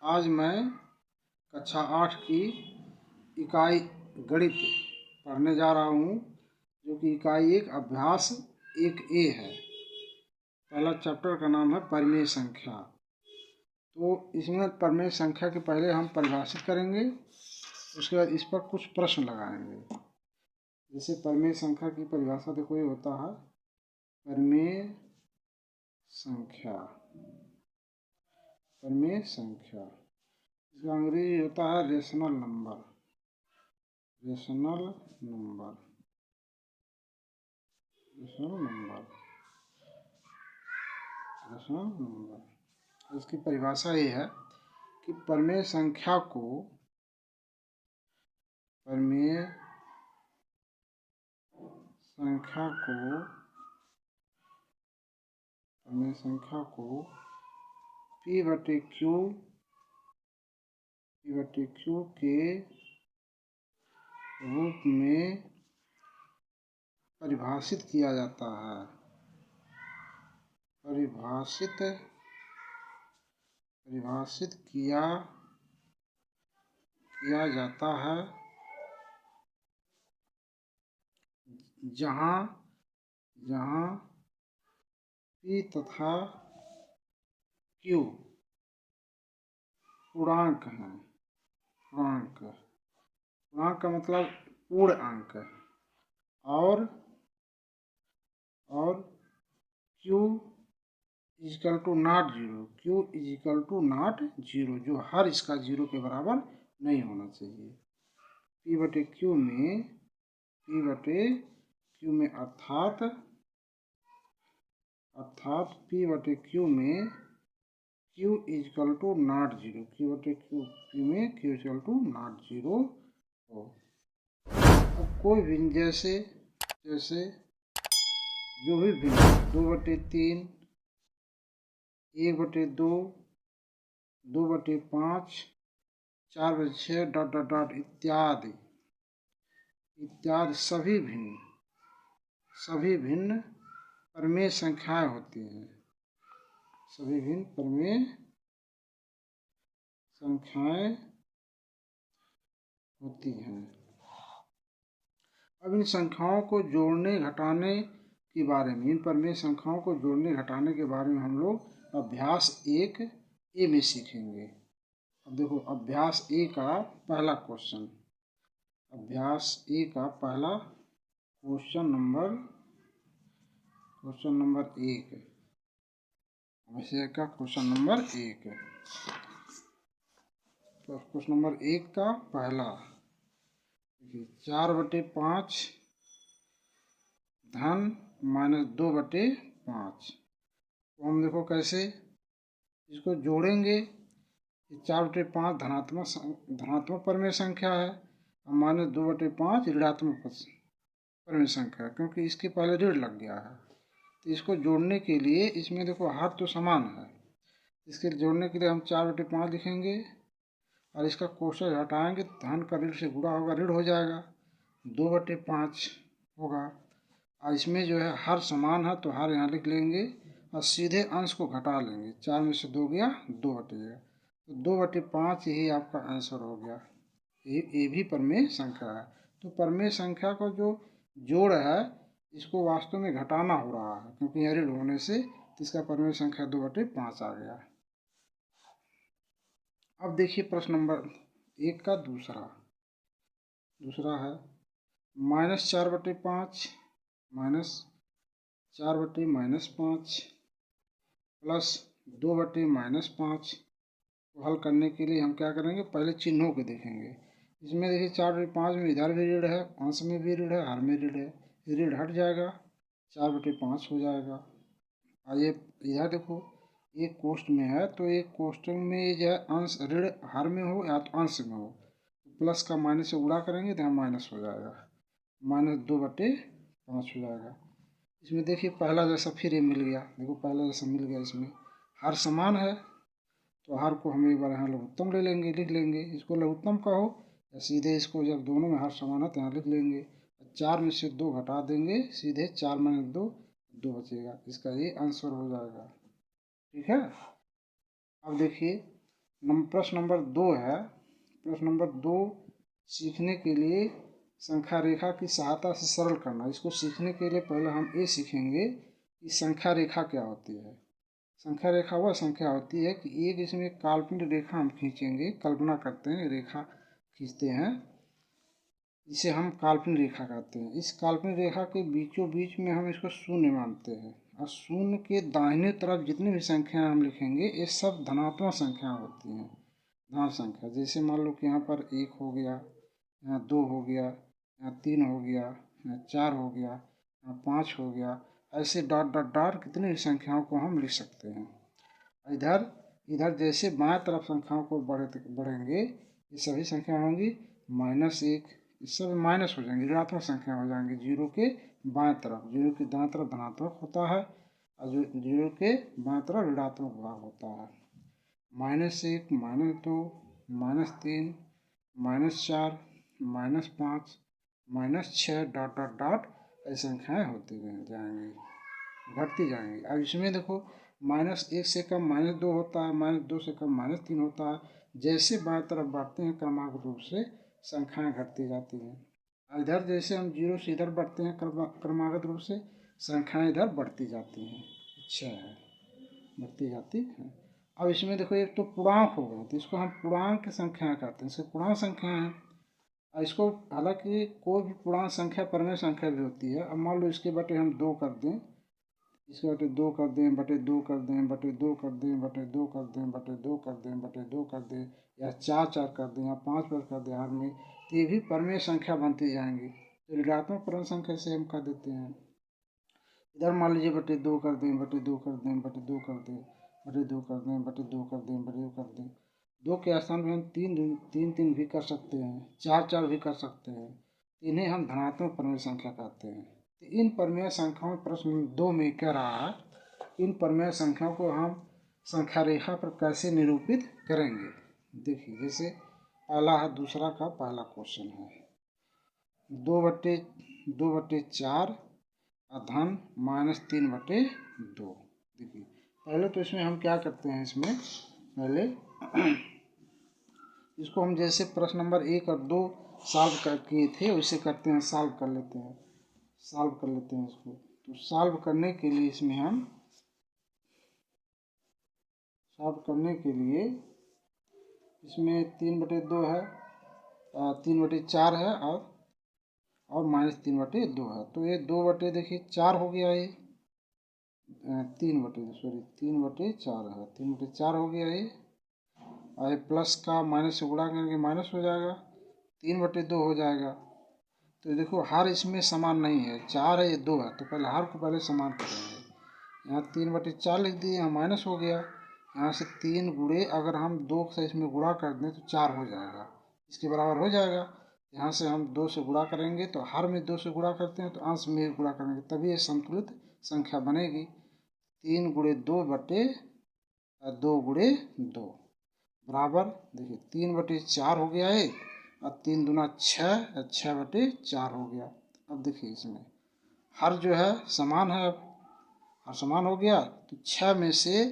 आज मैं कक्षा 8 की इकाई गणित पढ़ने जा रहा हूँ, जो कि इकाई 1 अभ्यास 1A है। पहला चैप्टर का नाम है परिमेय संख्या। तो इसमें परिमेय संख्या के पहले हम परिभाषित करेंगे, उसके बाद इस पर कुछ प्रश्न लगाएंगे। जैसे परिमेय संख्या की परिभाषा देखो, ये होता है परिमेय संख्या। परिमेय संख्या इसका अंग्रेजी होता है rational number. Rational number, rational number, rational number. इसकी परिभाषा ये है कि परिमेय संख्या को परिमेय संख्या को परिमेय संख्या को P/Q के रूप में परिभाषित किया जाता है। परिभाषित किया जाता है जहाँ P तथा Q पूर्णांक हैं। पूर्णांक का मतलब पूर्ण अंक, और Q is equal to not zero. Q is equal to not zero, जो हर इसका जीरो के बराबर नहीं होना चाहिए। P/Q में अर्थात P/Q में Q is equal to not zero. P/Q में Q is equal to not zero हो। अब कोई भी जैसे जो भी भिन्न 2/3, 1/2, 2/5, 4/6 डॉट डॉट डॉट इत्यादि सभी भिन्न परिमेय संख्याएं होती हैं। सभी भिन्न परिमेय संख्याएं होती हैं। अब इन संख्याओं को जोड़ने घटाने के बारे में, इन परिमेय संख्याओं को जोड़ने घटाने के बारे में हम लोग अभ्यास 1A में सीखेंगे। अब देखो, अभ्यास A का पहला क्वेश्चन, अभ्यास A का पहला क्वेश्चन नंबर 1, विषय का क्वेश्चन नंबर 1। तो क्वेश्चन नंबर 1 का पहला, 4/5 धन -2/5। तो हम देखो कैसे इसको जोड़ेंगे। 4/5 धनात्मक परिमेय संख्या है, और -2/5 ऋणात्मक परिमेय संख्या है, क्योंकि इसके पहले ऋण लग गया है। तो इसको जोड़ने के लिए इसमें देखो हर तो समान है, इसके जोड़ने के लिए हम 4/5 लिखेंगे, और इसका कोष्ठक हटाएंगे, धन का ऋण से गुणा होगा, ऋण हो जाएगा, 2/5 होगा। और इसमें जो है हर समान है, तो हर यहाँ लिख लेंगे, और सीधे अंश को घटा लेंगे। 4 में से 2 गया, 2 हटेगा, तो 2/5 यही आपका आंसर हो गया। ये भी परिमेय संख्या है। तो परिमेय संख्या को जो जोड़ है, इसको वास्तव में घटाना हो रहा है, क्योंकि यहाँ ऋण होने से इसका परिमेय संख्या 2/5 आ गया। अब देखिए प्रश्न नंबर 1 का दूसरा है -4/5 -4/-5 प्लस 2/-5 को हल करने के लिए हम क्या करेंगे, पहले चिन्हों को देखेंगे। इसमें देखिए 4/5 में इधर भी ऋण है, अंश में भी ऋण है, हर में ऋण है। ऋण हट जाएगा, 4/5 हो जाएगा। और ये इधर देखो, एक कोष्ठ में है, तो एक कोष्ठ में जो है अंश ऋण हर में हो या तो अंश में हो, प्लस का माइनस से गुणा करेंगे तो यहाँ माइनस हो जाएगा, -2/5 हो जाएगा। इसमें देखिए पहला जैसा फिर ये मिल गया, देखो पहला जैसा मिल गया। इसमें हर समान है, तो हर को हम एक बार यहाँ लघुत्तम ले लेंगे, लिख लेंगे। इसको लघुत्तम कहो या सीधे इसको, जब दोनों में हर समान है तो यहाँ लिख लेंगे। 4 में से 2 घटा देंगे, सीधे 4 - 2 2 बचेगा। इसका ये आंसर हो जाएगा। ठीक है। अब देखिए प्रश्न नंबर 2 है। प्रश्न नंबर 2 सीखने के लिए संख्या रेखा की सहायता से सरल करना। इसको सीखने के लिए पहले हम ये सीखेंगे कि संख्या रेखा क्या होती है। संख्या रेखा वह संख्या होती है कि एक इसमें काल्पनिक रेखा हम खींचेंगे, कल्पना करते हैं, रेखा खींचते हैं, इसे हम काल्पनिक रेखा कहते हैं। इस काल्पनिक रेखा के बीचों बीच में हम इसको शून्य मानते हैं, और शून्य के दाहिने तरफ जितनी भी संख्याएं हम लिखेंगे ये सब धनात्मक संख्या होती हैं, धनात्मक संख्या। जैसे मान लो कि यहाँ पर 1 हो गया, यहाँ 2 हो गया, यहाँ 3 हो गया, यहाँ 4 हो गया, यहाँ 5 हो गया, ऐसे डॉट डॉट डॉट कितनी भी संख्याओं को हम लिख सकते हैं। इधर इधर जैसे बाएं तरफ संख्याओं को बढ़ेंगे ये सभी संख्या होंगी -1, इस सब माइनस हो जाएंगे, ऋणात्मक संख्या हो जाएंगे। जीरो के बाएं तरफ, जीरो के दाएं तरफ धनात्मक होता है और जो जीरो के बाएं तरफ ऋणात्मक भाग होता है। -1, -2, -3, -4, -5, -6 डॉट डॉट डॉट ऐसी संख्याएं होती जाएंगी, घटती जाएंगी। अब इसमें देखो -1 से कम -2 होता है, -2 से कम -3 होता है। जैसे बाएं तरफ बढ़ते हैं क्रमागत रूप से संख्याएं घटती जाती हैं। इधर जैसे हम 0 से इधर बढ़ते हैं क्रमागत रूप से संख्याएं इधर बढ़ती जाती हैं। अच्छा है, बढ़ती जाती हैं। अब इसमें देखो एक तो पूर्णांक हो गए, तो इसको हम पूर्णांक संख्या कहते हैं, इसको पूर्णांक संख्या है। और इसको हालांकि कोई भी पूर्णांक संख्या परमेय संख्या भी होती है। अब मान लो इसके बटे हम 2 कर दें, इसके बटे 2 कर दें, बटे 2 कर दें, बटे 2 कर दें, बटे 2 कर दें, बटे 2 कर दें, बटे 2 कर दें, या 4 कर दें, या 5 कर दें हर में, तो ये भी परमेय संख्या बनती जाएंगी। तो ऋणात्मक परम संख्या से हम कर देते हैं। इधर मान लीजिए बटे 2 कर दें, बटे 2 कर दें, बटे 2 कर दें, बटे 2 कर दें, बटे 2 कर दें, बटे 2 कर दें। 2 के स्थान पर हम 3 भी कर सकते हैं, 4 भी कर सकते हैं। इन्हें हम धनात्मक परमेय संख्या कहते हैं। तो इन परमेय संख्याओं प्रश्न 2 में कह रहा है, इन परमेय संख्याओं को हम संख्या रेखा पर कैसे निरूपित करेंगे। देखिए जैसे पहला है, दूसरा का पहला क्वेश्चन है 2/4 धन -3/2। देखिए पहले तो इसमें हम क्या करते हैं, इसमें पहले इसको हम जैसे प्रश्न नंबर 1 और 2 सॉल्व किए थे वैसे करते हैं, सॉल्व कर लेते हैं, सॉल्व कर लेते हैं इसको। तो सॉल्व करने के लिए इसमें हम सॉल्व करने के लिए इसमें 3/2 है, 3/4 है, और -3/2 है। तो ये 2 बटे देखिए 4 हो गया, ये 3/4 है, 3/4 हो गया ये। और प्लस का माइनस से गुणा करके माइनस हो जाएगा, 3/2 हो जाएगा। तो देखो हर इसमें समान नहीं है, 4 है, ये 2 है, तो पहले हर को पहले समान करेंगे। यहाँ 3/4 लिख दिए, यहाँ माइनस हो गया। यहाँ से 3 गुणे अगर हम 2 से इसमें गुणा कर दें तो 4 हो जाएगा, इसके बराबर हो जाएगा। यहाँ से हम 2 से गुणा करेंगे तो हर में 2 से गुणा करते हैं तो अंश में गुणा करेंगे, तभी ये संतुलित संख्या बनेगी। 3 गुणे 2 बटे 2 गुणे 2 बराबर, देखिए 3/4 हो गया है, और 3 दूना 6, 6/4 हो गया। अब देखिए इसमें हर जो है समान है, अब हर समान हो गया तो 6 में से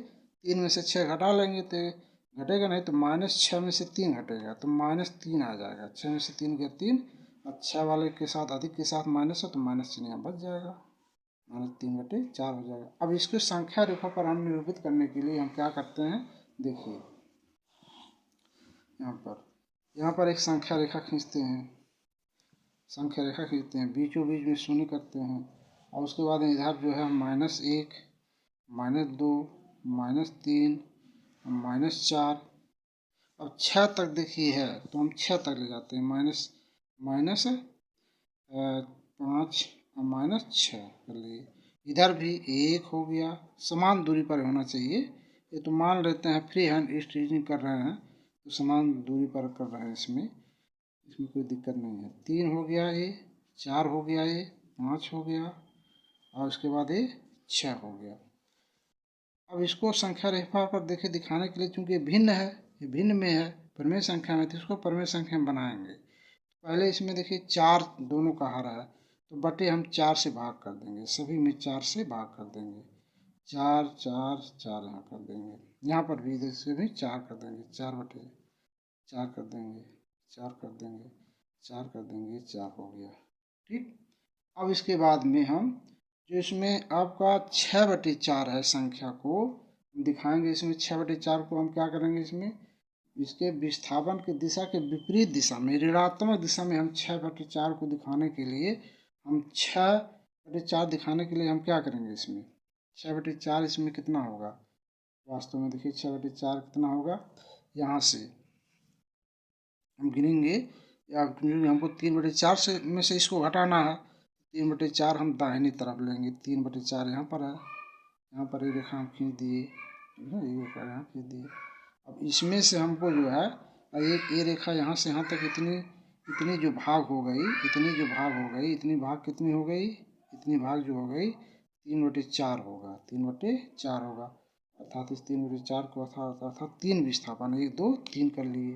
3 में से 6 घटा लेंगे तो घटेगा नहीं, तो -6 में से 3 घटेगा तो -3 आ जाएगा। 6 में से 3 गया 3, और 6 वाले के साथ अधिक के साथ माइनस है तो -3 यहाँ बच जाएगा, -3/4 हो जाएगा। अब इसको संख्या रेखा पर हम निरूपित करने के लिए हम क्या करते हैं, देखिए यहाँ पर एक संख्या रेखा खींचते हैं, संख्या रेखा खींचते हैं, बीचों बीच में शून्य करते हैं, और उसके बाद इधर जो है -1, -2, -3, -4। अब 6 तक देखिए है तो हम 6 तक ले जाते हैं, -5 और -6 कर लिए। इधर भी 1 हो गया, समान दूरी पर होना चाहिए। ये तो मान लेते हैं फ्री हैंड स्टिचिंग कर रहे हैं तो समान दूरी पर कर रहे हैं, इसमें कोई दिक्कत नहीं है। 3 हो गया, ये 4 हो गया, ये 5 हो गया, और उसके बाद ये 6 हो गया। अब इसको संख्या रेखा पर देखिए दिखाने के लिए, चूंकि भिन्न है, ये भिन्न में है परमेय संख्या में, तो इसको परमेय संख्या में बनाएंगे। पहले इसमें देखिए 4 दोनों का हर है, तो बटे हम 4 से भाग कर देंगे, सभी में 4 से भाग कर देंगे, 4 4 4 यहाँ कर देंगे। यहाँ पर भी इधर से भी 4 कर देंगे, 4 कर देंगे, 4 कर देंगे, 4 कर देंगे, 4 हो गया। ठीक, अब इसके बाद में हम जो इसमें आपका 6/4 है संख्या को दिखाएंगे। इसमें 6/4 को हम क्या करेंगे, इसमें इसके विस्थापन की दिशा के विपरीत दिशा में, ऋणात्मक दिशा में हम 6/4 को दिखाने के लिए, हम 6/4 दिखाने के लिए हम क्या करेंगे, इसमें 6/4 इसमें कितना होगा वास्तव में, देखिए 6/4 कितना होगा, यहाँ से हम गिनेंगे या हमको 3/4 से में से इसको घटाना है। 3/4 हम दाहिनी तरफ लेंगे, 3/4 यहाँ पर है, यहाँ पर ये रेखा हम खींच दिए, ये रेखा यहाँ खींच दिए। अब इसमें से हमको जो है एक ये रेखा यहाँ से यहाँ तक इतनी जो भाग हो गई, इतनी भाग कितनी हो गई, इतनी भाग जो हो गई 3/4 होगा, 3/4 होगा। अर्थात इस 3/4 को अर्थात 3 विस्थापन, 1 2 3 कर लिए।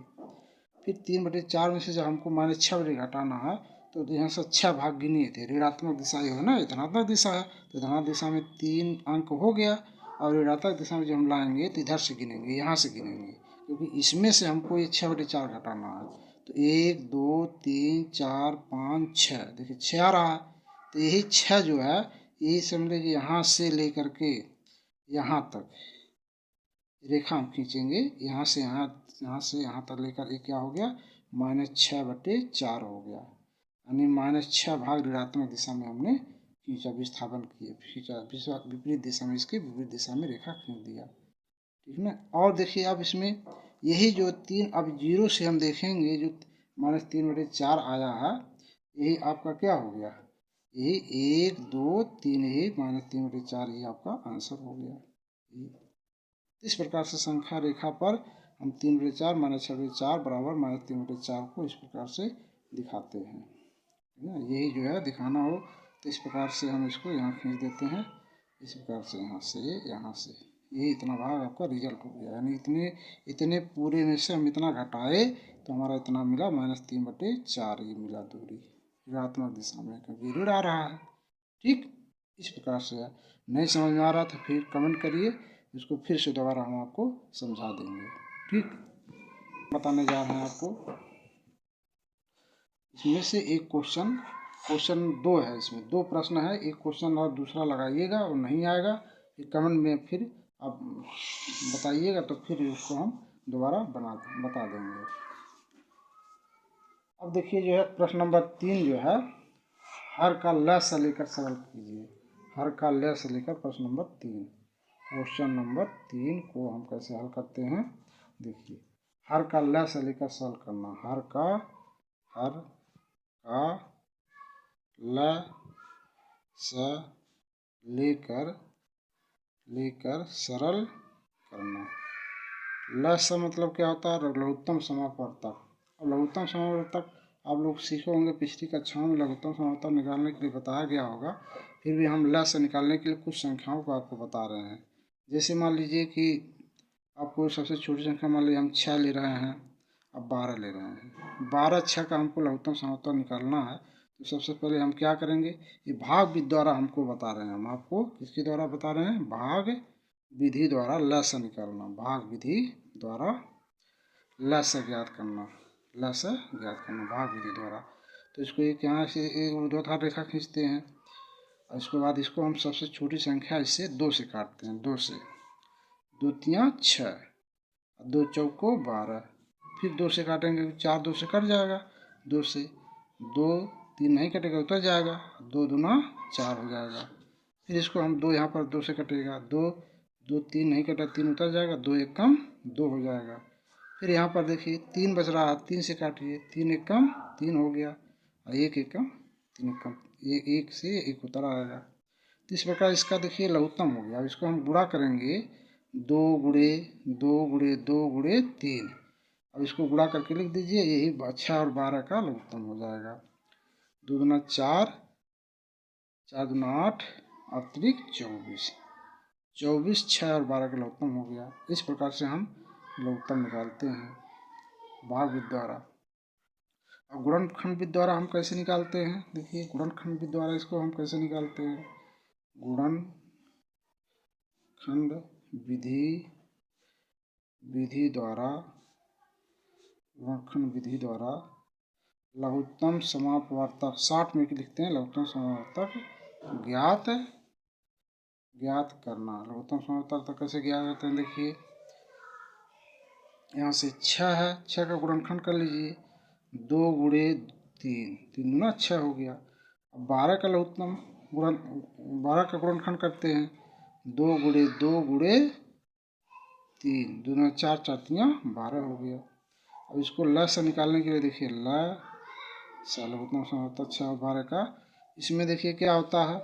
फिर 3/4 में से जब हमको -6 घटाना है तो यहाँ से 6 भाग गिने थे, ऋणात्मक दिशा ये है ना, धनात्मक दिशा है, तो धनात्मक दिशा में 3 अंक हो गया। और ऋणात्मक दिशा में जब हम लाएंगे तो इधर से गिनेंगे, यहाँ से गिनेंगे, क्योंकि इसमें से हमको ये 6/4 घटाना है। तो 1 2 3 4 5 6, देखिए 6 आ रहा है, तो यही 6 जो है यही समझे कि यहाँ से लेकर के यहाँ तक रेखा हम खींचेंगे, यहाँ से यहाँ तक लेकर एक क्या हो गया, -6/4 हो गया, यानी -6 भाग ऋणात्मक दिशा में हमने खींचा, विस्थापन किए, खींचा विपरीत दिशा में, इसके विपरीत दिशा में रेखा खींच दिया। ठीक है ना। और देखिए अब इसमें यही जो 3, अब 0 से हम देखेंगे जो -3/4 आया है, यही आपका क्या हो गया, यही 1 2 3, यही -3/4 ये आपका आंसर हो गया। इस प्रकार से संख्या रेखा पर हम 3/4 -6/4 बराबर -3/4 को इस प्रकार से दिखाते हैं। यही जो है दिखाना हो तो इस प्रकार से हम इसको यहाँ खींच देते हैं, इस प्रकार से यहाँ से यही इतना भाग आपका रिजल्ट हो गया। यानी इतने पूरे में से हम इतना घटाए तो हमारा इतना मिला, -3/4 ये मिला दूरी ऋणात्मक दिशा में, क्योंकि ऋण आ रहा है। ठीक, इस प्रकार से है। नहीं समझ में आ रहा तो फिर कमेंट करिए, इसको फिर से दोबारा हम आपको समझा देंगे। ठीक, बताने जा रहे हैं आपको इसमें से एक क्वेश्चन 2 है, इसमें 2 प्रश्न है, एक क्वेश्चन और दूसरा लगाइएगा, और नहीं आएगा फिर कमेंट में फिर आप बताइएगा, तो फिर उसको हम दोबारा बता देंगे। अब देखिए जो है प्रश्न नंबर 3 जो है, हर का ल से लेकर सवाल कीजिए, हर का ल से लेकर प्रश्न नंबर 3, क्वेश्चन नंबर 3 को हम कैसे हल करते हैं, देखिए हर का ल से लेकर सवाल करना, हर का ल से लेकर सरल करना। ल से मतलब क्या होता है, लघुत्तम समापवर्तक। और लघुत्तम समापवर्तक आप लोग सीखे होंगे, पिछली कक्षाओं में लघुत्तम समापवर्तक निकालने के लिए बताया गया होगा, फिर भी हम ल से निकालने के लिए कुछ संख्याओं को आपको बता रहे हैं। जैसे मान लीजिए कि आपको सबसे छोटी संख्या मान लीजिए हम 6 ले रहे हैं, अब 12 ले रहे हैं, 12 6 का हमको लघुत्तम समापवर्तक निकालना है। तो सबसे पहले हम क्या करेंगे, ये भाग विधि द्वारा हमको बता रहे हैं, हम आपको किसके द्वारा बता रहे हैं, भाग विधि द्वारा ल से निकालना, भाग विधि द्वारा ल से ज्ञात करना, भाग विधि द्वारा। तो इसको एक यहाँ से एक ऊर्ध्वाधर रेखा खींचते हैं, और इसके बाद इसको हम सबसे छोटी संख्या इससे 2 से काटते हैं, 2 से, 2 तियां 6, 2 चौको 12, फिर 2 से काटेंगे, 4 2 से कट जाएगा, 2 से 2 3 नहीं कटेगा, उतर जाएगा, 2 दूना 4 हो जाएगा। फिर इसको हम 2 यहाँ पर 2 से कटेगा, 2 3 नहीं कटा, 3 उतर जाएगा, 2 1 कम 2 हो जाएगा। फिर यहाँ पर देखिए 3 बच रहा है, 3 से काटिए, 3 1 कम 3 हो गया, और 1 1 कम 3 1 कम, ये 1 से 1 उतर आएगा। तो इस प्रकार इसका देखिए लघुत्तम हो गया। अब इसको हम गुणा करेंगे, 2 गुणे 2 गुणे 2 गुणे 3, अब इसको गुणा करके लिख दीजिए, यही 6 और 12 का लघुत्तम हो जाएगा। 2 दूना 4, 4 दूना 8, अतिरिक्त 24, 24 6 और 12 का लघुत्तम हो गया। इस प्रकार से हम लघुत्तम निकालते हैं भाग विधि द्वारा। अब गुणनखंड विधि द्वारा हम कैसे निकालते हैं, देखिए गुणनखंड विधि द्वारा इसको हम कैसे निकालते हैं, गुणनखंड विधि विधि द्वारा गुणनखंड विधि द्वारा लघुत्तम समापवर्तक 60 में लिखते हैं। लघुत्तम समापवर्तक ज्ञात करना। लघुत्तम समापवर्तक कैसे ज्ञात करते हैं, देखिए यहाँ से 6 है, 6 का गुणनखंड कर लीजिए, 2 गुणे 3, 3 दूना 6 हो गया। अब 12 का लघुत्तम 12 का गुणनखंड करते हैं, 2 गुणे 2 गुणे 3, 2 दूना 4, 4 तियाँ 12 हो गया। अब इसको ल से निकालने के लिए देखिए ल सा लघुत्तम समापवर्तक 6 और 12 का, इसमें देखिए क्या होता है,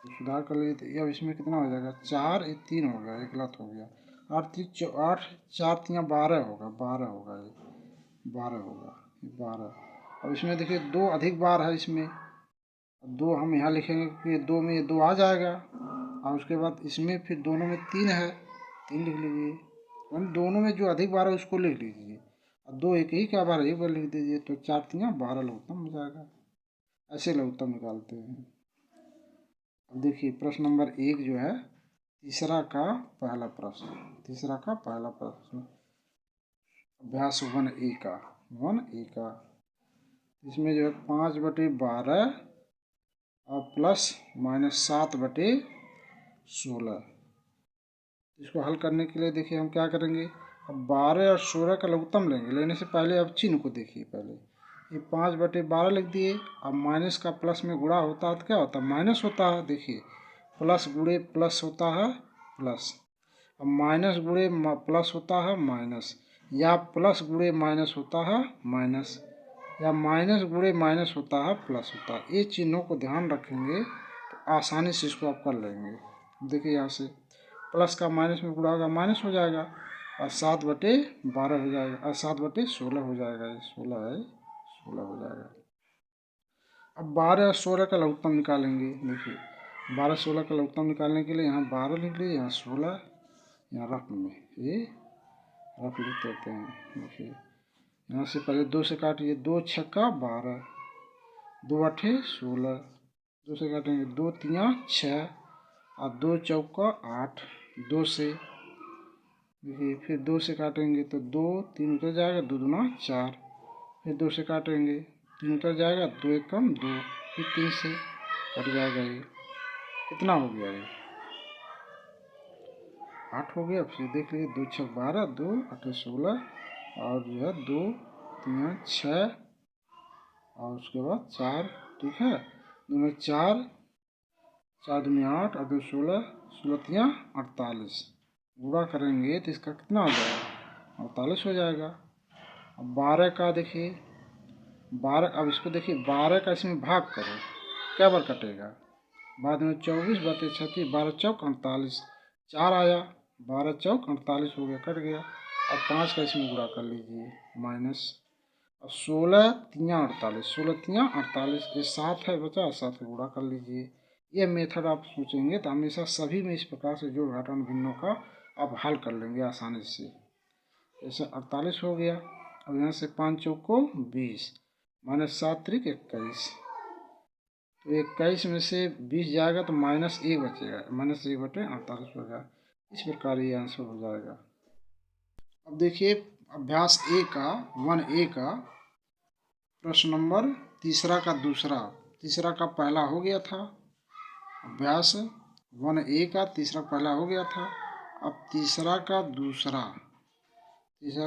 सुधार कर लीजिए। अब इसमें कितना हो जाएगा, 4 ये 3 हो गया, एक गलत हो गया, 8 4 तियाँ 12 होगा, 12 होगा, ये 12 होगा, 12। अब इसमें देखिए 2 अधिक बार है, इसमें 2 हम यहाँ लिखेंगे कि 2 में ये 2 आ जाएगा, और उसके बाद इसमें फिर दोनों में 3 है, 3 लिख लीजिए। दोनों में जो अधिक बार है उसको लिख लीजिए, और 2 एक ही का बार एक बार लिख दीजिए, तो 4 तियाँ 12 लघुत्तम हो जाएगा। ऐसे लघुत्तम निकालते हैं। अब देखिए प्रश्न नंबर 1 जो है, तीसरा का पहला प्रश्न अभ्यास 1A का, इसमें जो है 5/12 और प्लस माइनस 7/16। इसको हल करने के लिए देखिए हम क्या करेंगे, अब 12 और 16 का लघुत्तम लेने से पहले अब चिन्ह को देखिए। पहले ये 5/12 लिख दिए, अब माइनस का प्लस में गुणा होता है तो क्या होता है, माइनस होता है। देखिए प्लस गुणे प्लस होता है प्लस, अब माइनस गुणे प्लस होता है माइनस, या प्लस गुणे माइनस होता है माइनस, या माइनस गुणे माइनस होता है प्लस होता है। ये चिन्हों को ध्यान रखेंगे तो आसानी से इसको आप कर लेंगे। देखिए यहाँ से प्लस का माइनस में गुणा होगा, माइनस हो जाएगा, और 7/12 हो जाएगा, और 7/16 हो जाएगा, ये 16 है, 16 हो जाएगा। अब 12 और 16 का लघुत्तम निकालेंगे। देखिए 12 16 का लघुत्तम निकालने के लिए यहाँ 12 लिख लीजिए, यहाँ 16, यहाँ रफ में ये रफ लिख देते हैं। देखिए यहाँ से पहले 2 से काटिए, 2 छक्का 12, 2 आठे 16, 2 से काटेंगे 2 तियाँ 6, और 2 चौका 8, 2 से देखिए फिर 2 से काटेंगे तो 2 3 उतर जाएगा, 2 दूना 4, फिर 2 से काटेंगे 3 उतर जाएगा, 2 एकम 2, फिर 3 से कट जाएगा। ये कितना हो गया, ये 8 हो गया। फिर देख लीजिए 2 6 12, 2 8 16, और जो है 2 3 6, और उसके बाद 4, ठीक है, 2 में 4, 4 दूनी 8, और 2 16, 16 3 48, गुणा करेंगे तो इसका कितना हो जाएगा, 48 हो जाएगा। अब 12 का देखिए 12, अब इसको देखिए 12 का इसमें भाग करो, क्या बार कटेगा, बाद में 24/36, 12 चौक 48, 4 आया, 12 चौक 48 हो गया, कट गया। अब 5 का इसमें गुणा कर लीजिए माइनस, अब 16 तियाँ 48, 16 तियाँ 48, ये 7 है बचा, 7 का गुणा कर लीजिए। ये मेथड आप सोचेंगे तो हमेशा सभी में इस प्रकार से जोड़ घटान भिन्नों का आप हल कर लेंगे आसानी से। जैसे 48 हो गया, अब यहाँ से 5 चौको 20, माइनस 7 त्रिक 21, तो 21 में से 20 जाएगा तो -1 बचेगा, -1/48 होगा। इस प्रकार ये आंसर हो जाएगा। अब देखिए अभ्यास 1A का प्रश्न नंबर तीसरा का पहला हो गया था। अभ्यास 1A का तीसरा पहला हो गया था। अब तीसरा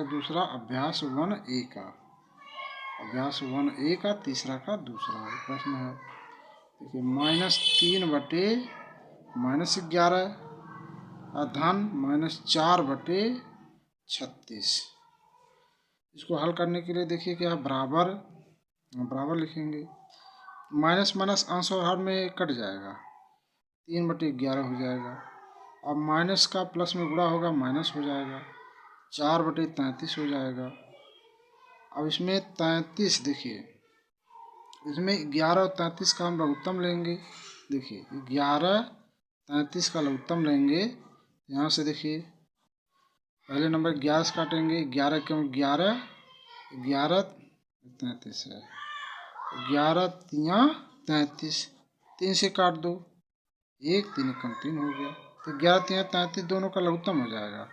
दूसरा अभ्यास 1A का तीसरा का दूसरा प्रश्न है। देखिए -3/-11 धन -4/36। इसको हल करने के लिए देखिए क्या बराबर लिखेंगे, माइनस माइनस अंश और हर में कट जाएगा, 3/11 हो जाएगा। अब माइनस का प्लस में गुणा होगा, माइनस हो जाएगा, 4/33 हो जाएगा। अब इसमें 33 देखिए, इसमें 11 और 33 का हम लघुत्तम लेंगे। देखिए 11 33 का लघुत्तम लेंगे, यहाँ से देखिए पहले नंबर 11 से काटेंगे, 11 क्यों 11 11 33 है, 11 तियाँ 33, 3 से काट दो, 1 3 कम 3 हो गया, तो 11 तियाँ 33 दोनों का लघुत्तम हो जाएगा।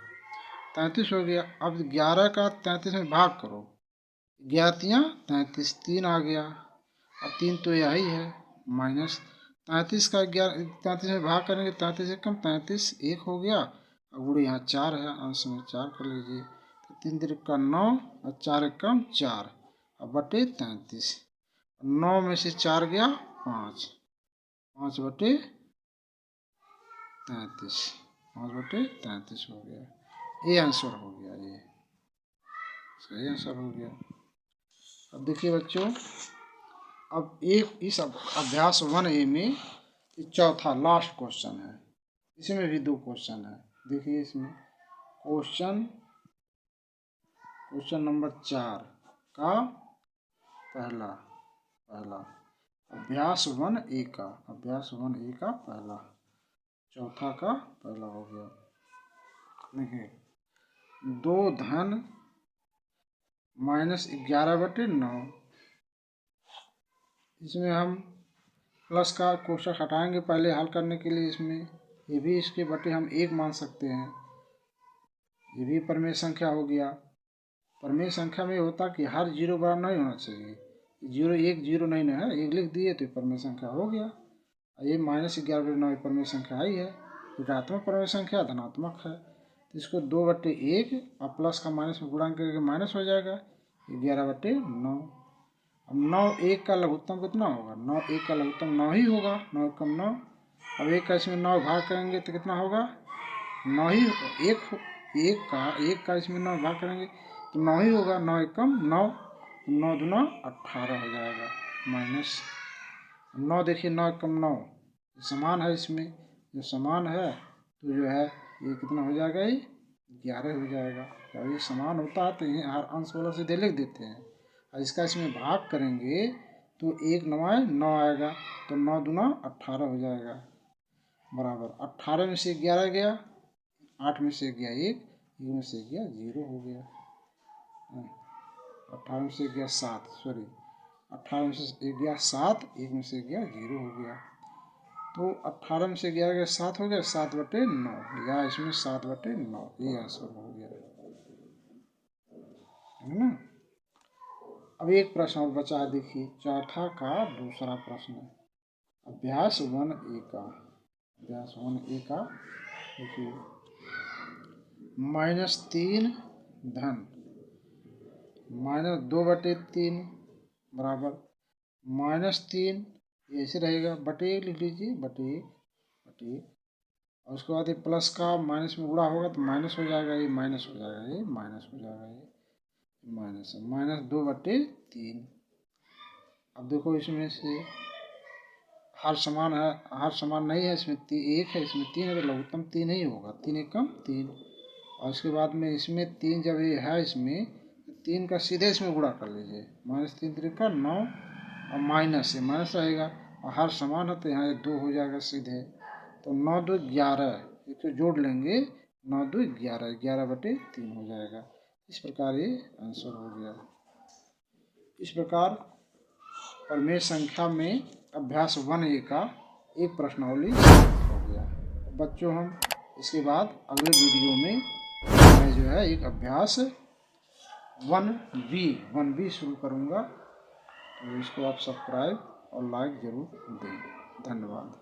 33 हो गया। अब 11 का 33 में भाग करो, 11 33, 3 आ गया। अब 3 तो यही है, माइनस 33 का 33 में भाग करेंगे, 33 एक कम 33, 1 हो गया। अब गुणे यहाँ 4 है, अंश में 4 कर लीजिए, तो 3 3 का 9 और 4 एक कम 4, अब बटे 33, 9 में से 4 गया 5, 5 बटे 33, 5 बटे 33 हो गया। ये आंसर हो गया, ये सही आंसर हो गया। अब देखिए बच्चों, अब एक इस अभ्यास 1A में चौथा लास्ट क्वेश्चन है, इसमें भी 2 क्वेश्चन है। देखिए इसमें क्वेश्चन नंबर 4 का पहला अभ्यास 1A का पहला, चौथा का पहला हो गया। देखिए 2 धन -11/9, इसमें हम प्लस का कोष्ठक हटाएंगे पहले हल करने के लिए। इसमें ये भी इसके बटे हम 1 मान सकते हैं, ये भी परमेय संख्या हो गया। परमेय संख्या में होता कि हर 0 बराबर नहीं होना चाहिए, 0 1 0 नहीं ना है, 1 लिख दिए तो परमेय संख्या हो गया। ये -11/9 परमेय संख्या ही है, ऋणात्मक परमेय संख्या धनात्मक है, तो इसको 2/1 और प्लस का माइनस में गुणा करके माइनस हो जाएगा, 11/9। अब 9 1 का लघुत्तम कितना होगा, 9 1 का लघुत्तम 9 ही होगा, 9 1 9। अब 1 का इसमें 9 भाग करेंगे तो कितना होगा, 9 ही। 1 का इसमें 9 भाग करेंगे तो 9 ही होगा, 9 1 9, 9 दूना 18 हो जाएगा, माइनस 9। देखिए 9 1 9 समान है, इसमें जो समान है तो जो है ये कितना हो जाएगा, ये 11 हो जाएगा। जब ये समान होता है तो ये हर अंश वाला सीधे लिख देते हैं, और इसका इसमें भाग करेंगे तो 1 9 9 आएगा, तो 9 दूना 18 हो जाएगा, बराबर 18 में से 11 गया, 8 में से गया 1, 1 में से गया 0 हो गया, 18 में से गया 7, सॉरी 18 में से गया 7, 1 में से गया 0 हो गया, तो 18 में से 11 गया 7 हो गया, 7/9, या इसमें 7/9, ये आंसर हो गया, है ना। अब एक प्रश्न और बचा है, देखिए चौथा का दूसरा प्रश्न, अभ्यास 1A का, देखिए -3 धन -2/3 बराबर -3, ऐसे रहेगा, बटे 1 लिख लीजिए, बटे 1, और उसके बाद ये प्लस का माइनस में गुणा होगा तो माइनस हो जाएगा, ये माइनस हो जाएगा, ये माइनस हो जाएगा, ये माइनस है, -2/3। अब देखो इसमें से हर समान है, हर समान नहीं है, इसमें 1 है, इसमें 3 है, तो लघुत्तम 3 ही होगा, 3 1 3। और उसके बाद में इसमें 3 जब ये है, इसमें 3 का सीधे इसमें गुणा कर लीजिए, -3 3 का 9, और माइनस है, माइनस रहेगा, और हर समान है तो यहाँ 2 हो जाएगा सीधे, तो 9 2 11, इसको जोड़ लेंगे, 9 2 11, 11/3 हो जाएगा। इस प्रकार ये आंसर हो गया। इस प्रकार परमेय संख्या में अभ्यास 1A का एक प्रश्नावली हो गया। बच्चों हम इसके बाद अगले वीडियो में मैं जो है एक अभ्यास 1B शुरू करूँगा, तो इसको आप सब्सक्राइब और लाइक ज़रूर दें। धन्यवाद।